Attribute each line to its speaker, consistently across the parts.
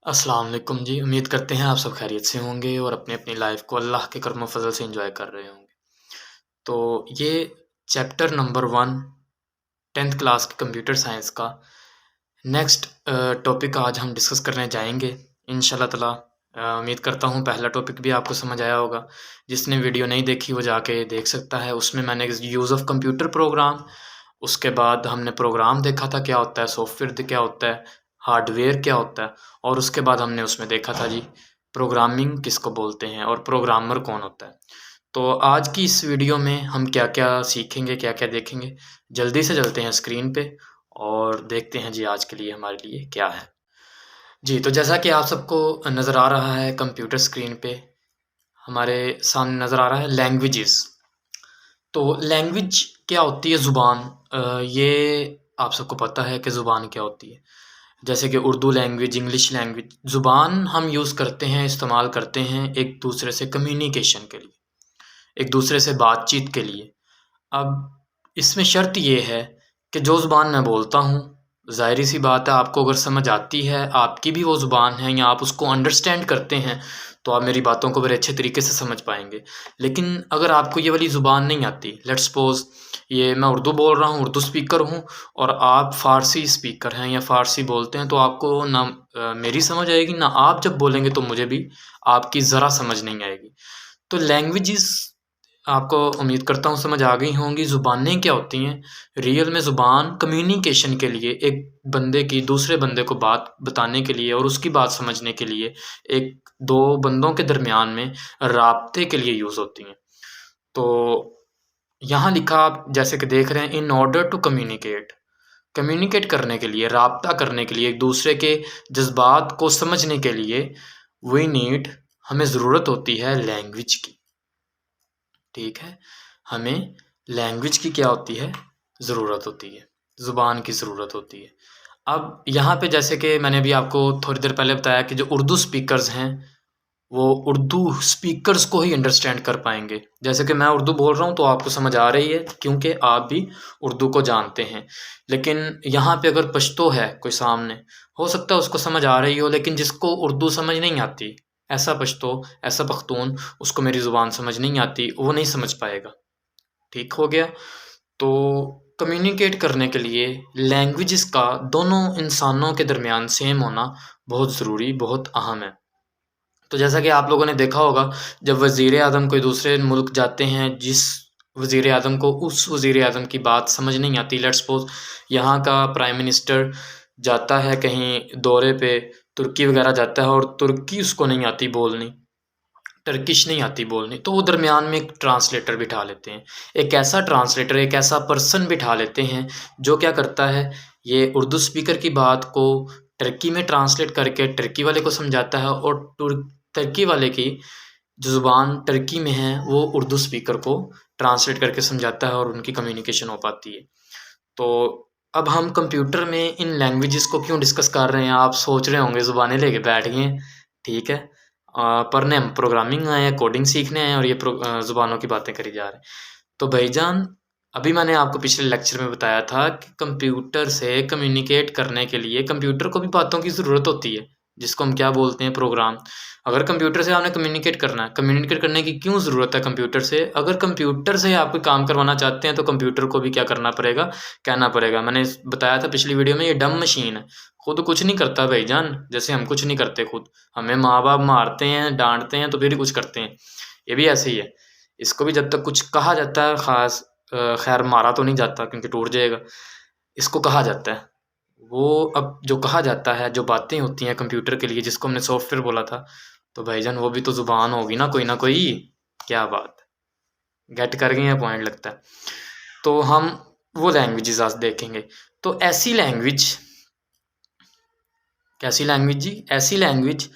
Speaker 1: अस्सलाम वालेकुम जी। उम्मीद करते हैं आप सब खैरियत से होंगे और अपनी अपनी लाइफ को अल्लाह के करम फजल से एंजॉय कर रहे होंगे। तो ये चैप्टर नंबर 1 10th क्लास के कंप्यूटर साइंस का नेक्स्ट टॉपिक आज हम डिस्कस करने जाएंगे इंशाल्लाह ताला। उम्मीद करता हूँ पहला टॉपिक भी आपको समझ आया होगा। जिसने वीडियो नहीं देखी वो जाके देख सकता है। उसमें मैंने यूज़ ऑफ कंप्यूटर प्रोग्राम, उसके बाद हमने प्रोग्राम देखा था क्या होता है, सॉफ्टवेयर क्या होता है, हार्डवेयर क्या होता है, और उसके बाद हमने उसमें देखा था जी प्रोग्रामिंग किसको बोलते हैं और प्रोग्रामर कौन होता है। तो आज की इस वीडियो में हम क्या-क्या सीखेंगे, क्या-क्या देखेंगे, जल्दी से चलते हैं स्क्रीन पे और देखते हैं जी आज के लिए हमारे लिए क्या है। जी, तो जैसा कि आप सबको नज़र आ रहा है कंप्यूटर स्क्रीन पे, हमारे सामने नज़र आ रहा है लैंग्वेजेस। तो लैंग्वेज क्या होती है? ज़ुबान। ये आप सबको पता है कि ज़ुबान क्या होती है। जैसे कि उर्दू लैंग्वेज, इंग्लिश लैंग्वेज, ज़ुबान हम यूज़ करते हैं, इस्तेमाल करते हैं एक दूसरे से कम्युनिकेशन के लिए, एक दूसरे से बातचीत के लिए। अब इसमें शर्त ये है कि जो ज़ुबान मैं बोलता हूँ, ज़ाहिर-सी बात है आपको अगर समझ आती है, आपकी भी वो ज़ुबान है या आप उसको अंडरस्टैंड करते हैं, तो आप मेरी बातों को बड़े अच्छे तरीके से समझ पाएँगे। लेकिन अगर आपको ये वाली ज़ुबान नहीं आती, लेट्स सपोज़ ये मैं उर्दू बोल रहा हूँ, उर्दू स्पीकर हूँ और आप फ़ारसी स्पीकर हैं या फ़ारसी बोलते हैं, तो आपको ना मेरी समझ आएगी, ना आप जब बोलेंगे तो मुझे भी आपकी ज़रा समझ नहीं आएगी। तो लैंग्वेजेस आपको उम्मीद करता हूँ समझ आ गई होंगी। ज़ुबानें क्या होती हैं? रियल में ज़ुबान कम्युनिकेशन के लिए, एक बंदे की दूसरे बंदे को बात बताने के लिए और उसकी बात समझने के लिए, एक 2 बंदों के दरमियान में राब्ते के लिए यूज़ होती हैं। तो यहाँ लिखा आप जैसे कि देख रहे हैं, in order to communicate, communicate करने के लिए, राब्ता करने के लिए, एक दूसरे के जज़्बात को समझने के लिए वी नीड, हमें ज़रूरत होती है लैंग्वेज की। ठीक है? हमें लैंग्वेज की क्या होती है? ज़रूरत होती है, ज़ुबान की ज़रूरत होती है। अब यहाँ पे जैसे कि मैंने अभी आपको थोड़ी देर पहले बताया कि जो उर्दू स्पीकर्स हैं, वो उर्दू स्पीकर्स को ही अंडरस्टैंड कर पाएँगे। जैसे कि मैं उर्दू बोल रहा हूँ तो आपको समझ आ रही है क्योंकि आप भी उर्दू को जानते हैं। लेकिन यहाँ पे अगर पश्तो है कोई सामने, हो सकता है उसको समझ आ रही हो, लेकिन जिसको उर्दू समझ नहीं आती, ऐसा पश्तो, ऐसा पख्तून, उसको मेरी ज़ुबान समझ नहीं आती, वो नहीं समझ पाएगा। ठीक हो गया? तो कम्युनिकेट करने के लिए लैंग्वेजेस का दोनों इंसानों के दरमियान सेम होना बहुत ज़रूरी, बहुत अहम है। तो जैसा कि आप लोगों ने देखा होगा, जब वज़ीर-ए-आज़म कोई दूसरे मुल्क जाते हैं, जिस वज़ीर-ए-आज़म को उस वज़ीर-ए-आज़म की बात समझ नहीं आती, लेट्स सपोज़ यहाँ का प्राइम मिनिस्टर जाता है कहीं दौरे पे, तुर्की वग़ैरह जाता है और तुर्की उसको नहीं आती बोलनी, टर्किश नहीं आती बोलनी, तो वो दरमियान में एक ट्रांसलेटर बिठा लेते हैं। एक ऐसा ट्रांसलेटर, एक ऐसा पर्सन बिठा लेते हैं, जो क्या करता है, ये उर्दू स्पीकर की बात को टर्की में ट्रांसलेट करके टर्की वाले को समझाता है और टर्की वाले की जो ज़ुबान टर्की में है, वो उर्दू स्पीकर को ट्रांसलेट करके समझाता है और उनकी कम्युनिकेशन हो पाती है। तो अब हम कंप्यूटर में इन लैंग्वेजेस को क्यों डिस्कस कर रहे हैं? आप सोच रहे होंगे ज़ुबानें लेके बैठ गए हैं, ठीक है। पढ़ने हम प्रोग्रामिंग आए हैं, कोडिंग सीखने आए हैं और ये ज़ुबानों की बातें करी जा रहे हैं। तो भाईजान, अभी मैंने आपको पिछले लेक्चर में बताया था कि कंप्यूटर से कम्युनिकेट करने के लिए कंप्यूटर को भी बातों की ज़रूरत होती है, जिसको हम क्या बोलते हैं, प्रोग्राम। अगर कंप्यूटर से आपने कम्युनिकेट करना है, कम्युनिकेट करने की क्यों ज़रूरत है कंप्यूटर से? अगर कंप्यूटर से आप कोई काम करवाना चाहते हैं तो कंप्यूटर को भी क्या करना पड़ेगा, कहना पड़ेगा। मैंने बताया था पिछली वीडियो में, ये डम्ब मशीन है, खुद कुछ नहीं करता भाईजान, जैसे हम कुछ नहीं करते खुद। हमें माँ-बाप मारते हैं, डाँटते हैं तो फिर ही कुछ करते हैं। ये भी ऐसे ही है। इसको भी जब तक कुछ कहा जाता है ख़ास, ख़ैर मारा तो नहीं जाता क्योंकि टूट जाएगा। इसको कहा जाता है। वो अब जो कहा जाता है, जो बातें होती हैं कंप्यूटर के लिए, जिसको हमने सॉफ्टवेयर बोला था, तो भाईजान वो भी तो ज़ुबान होगी ना कोई। क्या बात है, गेट कर गए हैं पॉइंट लगता है। तो हम वो लैंग्वेजेस आज देखेंगे। तो कैसी लैंग्वेज जी? ऐसी लैंग्वेज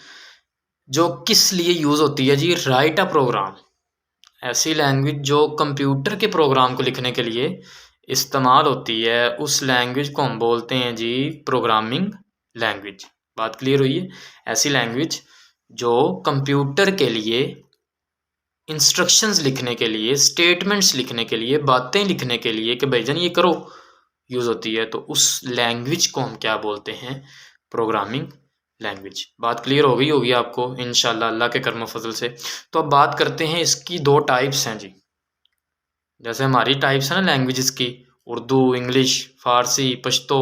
Speaker 1: जो किस लिए यूज़ होती है जी? राइट अ प्रोग्राम। ऐसी लैंग्वेज जो कंप्यूटर के प्रोग्राम को लिखने के लिए इस्तेमाल होती है, उस लैंग्वेज को हम बोलते हैं जी प्रोग्रामिंग लैंग्वेज। बात क्लियर हुई है? ऐसी लैंग्वेज जो कंप्यूटर के लिए इंस्ट्रक्शंस लिखने के लिए, स्टेटमेंट्स लिखने के लिए, बातें लिखने के लिए कि भाईजान ये करो, यूज़ होती है। तो उस लैंग्वेज को हम क्या बोलते हैं? Programming language. बात क्लियर हो गई होगी आपको इंशाल्लाह अल्लाह के करम फजल से। तो अब बात करते हैं इसकी 2 टाइप्स हैं जी। जैसे हमारी टाइप्स हैं ना लैंग्वेजेस की, उर्दू, इंग्लिश, फ़ारसी, पश्तो,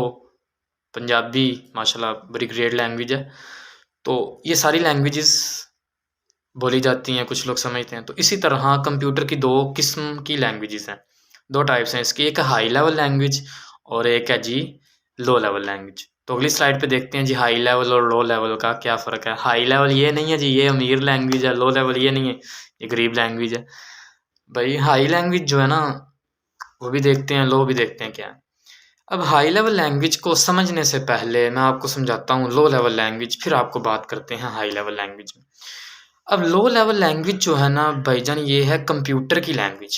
Speaker 1: पंजाबी, माशाल्लाह बड़ी ग्रेट लैंग्वेज है। तो ये सारी लैंग्वेजेस बोली जाती हैं, कुछ लोग समझते हैं। तो इसी तरह कंप्यूटर की 2 किस्म की लैंग्वेजेस हैं, 2 टाइप्स हैं इसकी, एक हाई लेवल लैंग्वेज और एक है जी लो लेवल लैंग्वेज। तो अगली स्लाइड पे देखते हैं जी हाई लेवल और लो लेवल का क्या फ़र्क है। हाई लेवल ये नहीं है जी ये अमीर लैंग्वेज है, लो लेवल ये नहीं है ये गरीब लैंग्वेज है। भाई हाई लैंग्वेज जो है ना वो भी देखते हैं, लो भी देखते हैं क्या है। अब हाई लेवल लैंग्वेज को समझने से पहले मैं आपको समझाता हूँ लो लेवल लैंग्वेज, फिर आपको बात करते हैं हाई लेवल लैंग्वेज में। अब लो लेवल लैंग्वेज जो है ना भाईजान ये है कंप्यूटर की लैंग्वेज।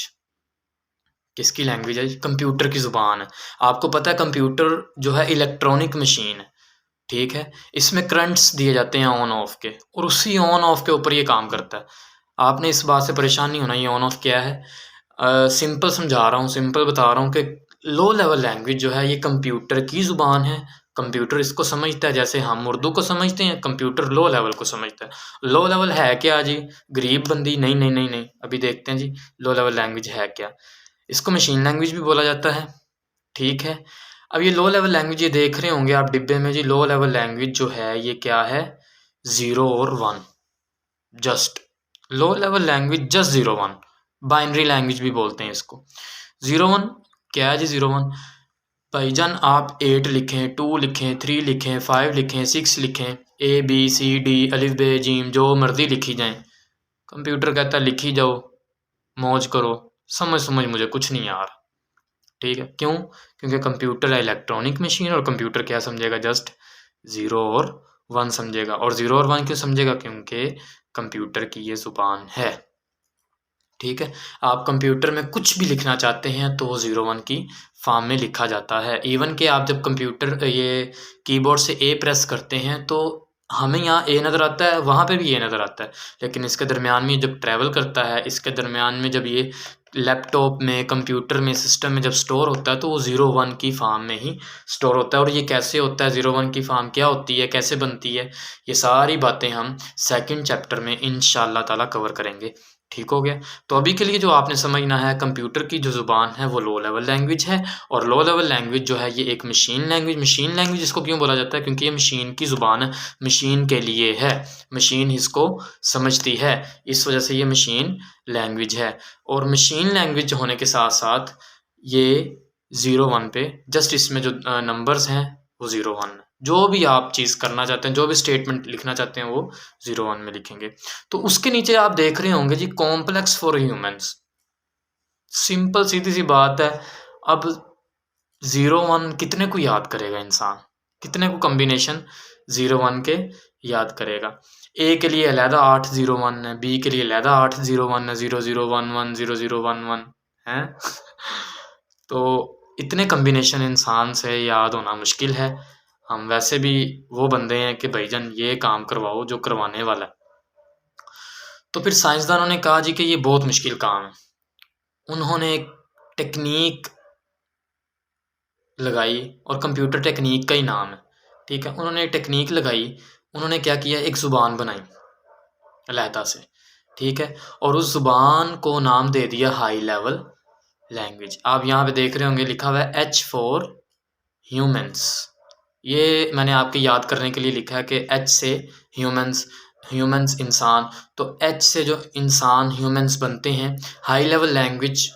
Speaker 1: किसकी लैंग्वेज है? कंप्यूटर की ज़ुबान है। आपको पता है कंप्यूटर जो है इलेक्ट्रॉनिक मशीन है, ठीक है? इसमें करंट्स दिए जाते हैं ऑन ऑफ के और उसी ऑन ऑफ के ऊपर ये काम करता है। आपने इस बात से परेशान नहीं होना ये ऑन ऑफ क्या है। सिंपल समझा रहा हूँ, सिंपल बता रहा हूँ कि लो लेवल लैंग्वेज जो है ये कंप्यूटर की ज़ुबान है। कंप्यूटर इसको समझता है जैसे हम उर्दू को समझते हैं, कंप्यूटर लो लेवल को समझता है। लो लेवल है क्या जी? गरीब बंदी? नहीं, नहीं, नहीं, नहीं। अभी देखते हैं जी लो लेवल लैंग्वेज है क्या? इसको मशीन लैंग्वेज भी बोला जाता है, ठीक है? अब ये लो लेवल लैंग्वेज ये देख रहे होंगे आप डिब्बे में जी लो लेवल लैंग्वेज जो है ये क्या है? 0 और 1 just. Low level language just 0 1 binary language भी बोलते हैं इसको। 0 1 क्या है जी 0 1? भाईजान आप 8 लिखें, 2 लिखें, 3 लिखें, 5 लिखें, 6 लिखें, ए बी सी डी अलिफ बे जीम जो मर्जी लिखी जाएं, कंप्यूटर कहता है लिखी जाओ, मौज करो, समझ मुझे कुछ नहीं आ रहा, ठीक है? क्यों? क्योंकि कंप्यूटर है इलेक्ट्रॉनिक मशीन और कंप्यूटर क्या समझेगा? जस्ट 0 और 1 समझेगा। और 0 और 1 क्यों समझेगा? क्योंकि कंप्यूटर की ये ज़ुबान है, ठीक है? आप कंप्यूटर में कुछ भी लिखना चाहते हैं तो वो 0 1 की फॉर्म में लिखा जाता है। इवन कि आप जब कंप्यूटर ये कीबोर्ड से ए प्रेस करते हैं तो हमें यहाँ ए नज़र आता है, वहाँ पे भी ए नज़र आता है, लेकिन इसके दरमियान में जब ट्रैवल करता है, इसके दरमियान में जब ये लैपटॉप में, कंप्यूटर में, सिस्टम में जब स्टोर होता है तो वो 0 1 की फॉर्म में ही स्टोर होता है। और ये कैसे होता है? 0 1 की फॉर्म क्या होती है, कैसे बनती है, ये सारी बातें हम सेकंड चैप्टर में इंशाअल्लाह ताला कवर करेंगे, ठीक हो गया? तो अभी के लिए जो आपने समझना है कंप्यूटर की जो ज़ुबान है वो लो लेवल लैंग्वेज है और लो लेवल लैंग्वेज जो है ये एक मशीन लैंग्वेज इसको क्यों बोला जाता है? क्योंकि ये मशीन की ज़ुबान है, मशीन के लिए है, मशीन इसको समझती है, इस वजह से ये मशीन लैंग्वेज है। और मशीन लैंग्वेज होने के साथ-साथ ये 0 1 पे जस्ट इसमें जो नंबर्स हैं वो 0 1 जो भी आप चीज़ करना चाहते हैं, जो भी स्टेटमेंट लिखना चाहते हैं वो 0 1 में लिखेंगे। तो उसके नीचे आप देख रहे होंगे जी कॉम्प्लेक्स फॉर ह्यूमन्स। सिंपल सीधी-सी बात है। अब 0 1 कितने को याद करेगा इंसान? कितने को कॉम्बिनेशन 0 1 के याद करेगा? ए के लिए अलहदा 8 0 1 है, बी के लिए अलहदा 8 0 1 है, 0 0 1 1 0 0 1 1 हैं? तो इतने कॉम्बिनेशन इंसान से याद होना मुश्किल है। हम वैसे भी वो बंदे हैं कि भाईजान ये काम करवाओ जो करवाने वाला है। तो फिर साइंसदानों ने कहा जी कि ये बहुत मुश्किल काम है। उन्होंने एक टेक्नीक लगाई और कंप्यूटर टेक्नीक का ही नाम है, ठीक है? उन्होंने एक टेक्नीक लगाई, उन्होंने क्या किया एक ज़ुबान बनाई अलहदा से, ठीक है? और उस ज़ुबान को नाम दे दिया हाई लेवल लैंग्वेज। आप यहाँ पे देख रहे होंगे लिखा हुआ है एच फॉर ह्यूमन्स। ये मैंने आपके याद करने के लिए लिखा है कि एच से ह्यूमन्स, ह्यूमन्स इंसान, तो एच से जो इंसान ह्यूमन्स बनते हैं। हाई लेवल लैंग्वेज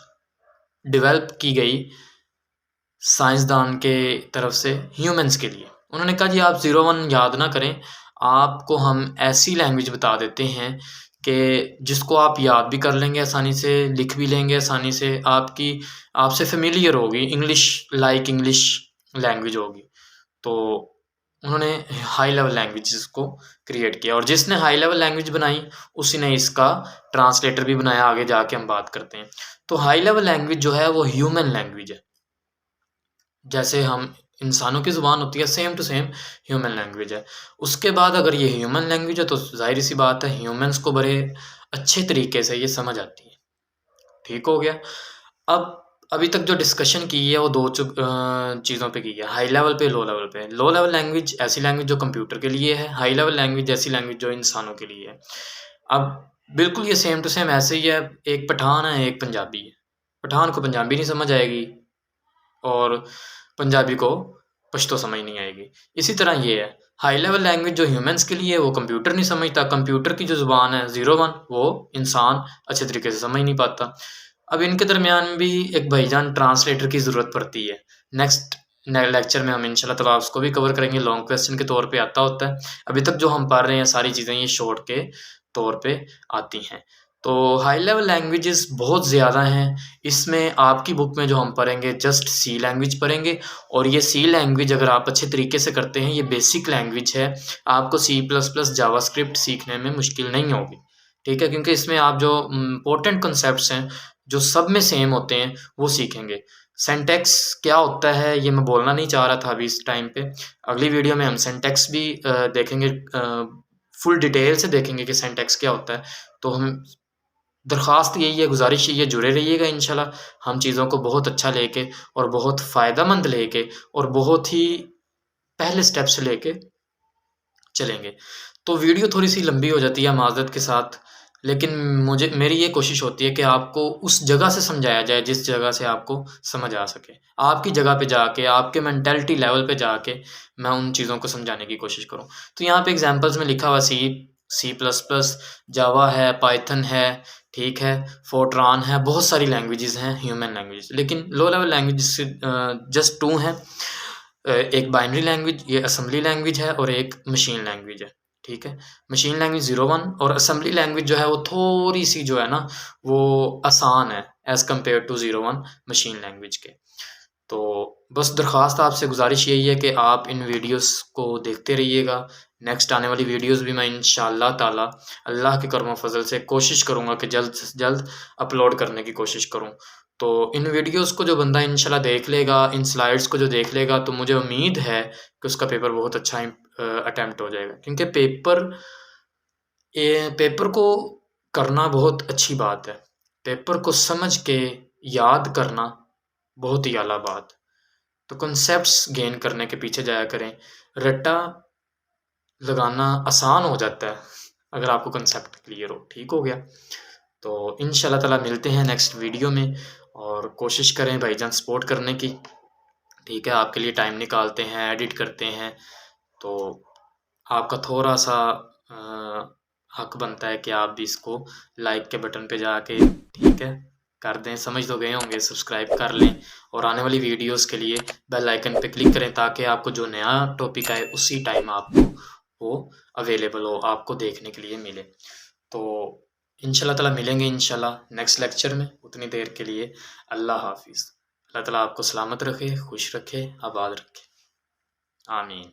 Speaker 1: डेवलप की गई साइंसदान के तरफ से ह्यूमन्स के लिए। उन्होंने कहा जी आप 0 1 याद ना करें, आपको हम ऐसी लैंग्वेज बता देते हैं कि जिसको आप याद भी कर लेंगे आसानी से, लिख भी लेंगे आसानी से, आपसे फ़ेमिलियर होगी, इंग्लिश लैंग्वेज होगी। तो उन्होंने हाई लेवल लैंग्वेजेस को क्रिएट किया और जिसने हाई लेवल लैंग्वेज बनाई उसी ने इसका ट्रांसलेटर भी बनाया, आगे जाके हम बात करते हैं। तो हाई लेवल लैंग्वेज जो है वो ह्यूमन लैंग्वेज है। जैसे हम इंसानों की ज़ुबान होती है same to same human language है। उसके बाद अगर ये ह्यूमन लैंग्वेज है तो ज़ाहिर सी बात है ह्यूमन्स को बड़े अच्छे तरीके से ये समझ आती है, ठीक हो गया? अब अभी तक जो डिस्कशन की है वो दो चीज़ों पे की है, हाई लेवल पे, लो लेवल पे। लो लेवल लैंग्वेज ऐसी लैंग्वेज जो कंप्यूटर के लिए है, हाई लेवल लैंग्वेज ऐसी लैंग्वेज जो इंसानों के लिए है। अब बिल्कुल ये सेम टू सेम ऐसे ही है, एक पठान है, एक पंजाबी है। पठान को पंजाबी नहीं समझ आएगी और पंजाबी को पश्तो समझ नहीं आएगी। इसी तरह ये है, हाई लेवल लैंग्वेज जो ह्यूमन्स के लिए है वो कंप्यूटर नहीं समझता, कंप्यूटर की जो ज़ुबान है 01 वो इंसान अच्छे तरीके से समझ नहीं पाता। अब इनके दरमियान भी एक भाईजान ट्रांसलेटर की ज़रूरत पड़ती है। नेक्स्ट लेक्चर में हम इंशाल्लाह ताला उसको भी कवर करेंगे, लॉन्ग क्वेश्चन के तौर पे आता होता है। अभी तक जो हम पढ़ रहे हैं सारी चीज़ें ये शॉर्ट के तौर पे आती हैं। तो हाई लेवल लैंग्वेजेस बहुत ज़्यादा हैं। इसमें आपकी बुक में जो हम पढ़ेंगे जस्ट सी लैंग्वेज पढ़ेंगे, और ये सी लैंग्वेज अगर आप अच्छे तरीके से करते हैं, ये बेसिक लैंग्वेज है, आपको C++ जावास्क्रिप्ट सीखने में मुश्किल नहीं होगी, ठीक है? क्योंकि इसमें आप जो इम्पोर्टेंट कॉन्सेप्ट्स हैं, जो सब में सेम होते हैं, वो सीखेंगे। सिंटैक्स क्या होता है ये मैं बोलना नहीं चाह रहा था अभी इस टाइम पे। अगली वीडियो में हम सिंटैक्स भी देखेंगे, फुल डिटेल से देखेंगे कि सिंटैक्स क्या होता है। तो हम दरख्वास्त यही है, गुज़ारिश यही है, जुड़े रहिएगा इंशाल्लाह। हम चीज़ों को बहुत अच्छा लेके और बहुत फ़ायदेमंद लेके और बहुत ही पहले स्टेप से लेके चलेंगे। तो वीडियो थोड़ी-सी लंबी हो जाती है माज़रत के साथ, लेकिन मेरी ये कोशिश होती है कि आपको उस जगह से समझाया जाए जिस जगह से आपको समझ आ सके। आपकी जगह पे जाके, आपके मेंटालिटी लेवल पे जाके मैं उन चीज़ों को समझाने की कोशिश करूँ। तो यहाँ पे एग्ज़ाम्पल्स में लिखा हुआ C++, जावा है, पाइथन है, ठीक है, फोर्ट्रान है, बहुत सारी लैंग्वेजेज़ हैं, ह्यूमन लैंग्वेजेज़। लेकिन लो लेवल लैंग्वेजेज़ जस्ट 2 हैं। एक बाइनरी लैंग्वेज, ये असेंबली लैंग्वेज है, और एक मशीन लैंग्वेज है, ठीक है? मशीन लैंग्वेज 01 और असेंबली लैंग्वेज जो है वो थोड़ी-सी जो है ना वो आसान है as compare to 01 machine language के। तो बस दरख्वास्त आपसे गुज़ारिश यही है कि आप इन वीडियोज़ को देखते रहिएगा। नेक्स्ट आने वाली वीडियोज़ भी मैं इंशाअल्लाह ताला अल्लाह के करम फ़ज़ल से कोशिश करूँगा कि जल्द से जल्द अपलोड करने की कोशिश करूँ। तो इन वीडियोज़ को जो बंदा इंशाल्लाह देख लेगा, इन स्लाइड्स को जो देख लेगा, तो मुझे उम्मीद है कि उसका पेपर बहुत अच्छा अटेम्प्ट हो जाएगा। क्योंकि पेपर को करना बहुत अच्छी बात है। पेपर को समझ के याद करना बहुत ही आला बात। तो कॉन्सेप्ट्स गेन करने के पीछे जाया करें। रट्टा लगाना आसान हो जाता है अगर आपको कॉन्सेप्ट क्लियर हो, ठीक हो गया? तो इंशाल्लाह ताला मिलते हैं नेक्स्ट वीडियो में, और कोशिश करें भाईजान सपोर्ट करने की, ठीक है? आपके लिए टाइम निकालते हैं, एडिट करते हैं, तो आपका थोड़ा-सा हक बनता है कि आप भी इसको लाइक के बटन पे जाके, ठीक है, कर दें। समझ तो गए होंगे, सब्सक्राइब कर लें, और आने वाली वीडियोज़ के लिए बेल आइकन पे क्लिक करें ताकि आपको जो नया टॉपिक आए उसी टाइम आपको वो अवेलेबल हो, आपको देखने के लिए मिले। तो इंशाल्लाह ताला मिलेंगे इंशाल्लाह नेक्स्ट लेक्चर में। उतनी देर के लिए अल्लाह हाफ़िज़। अल्लाह ताला आपको सलामत रखे, खुश रखे, आबाद रखे। आमीन।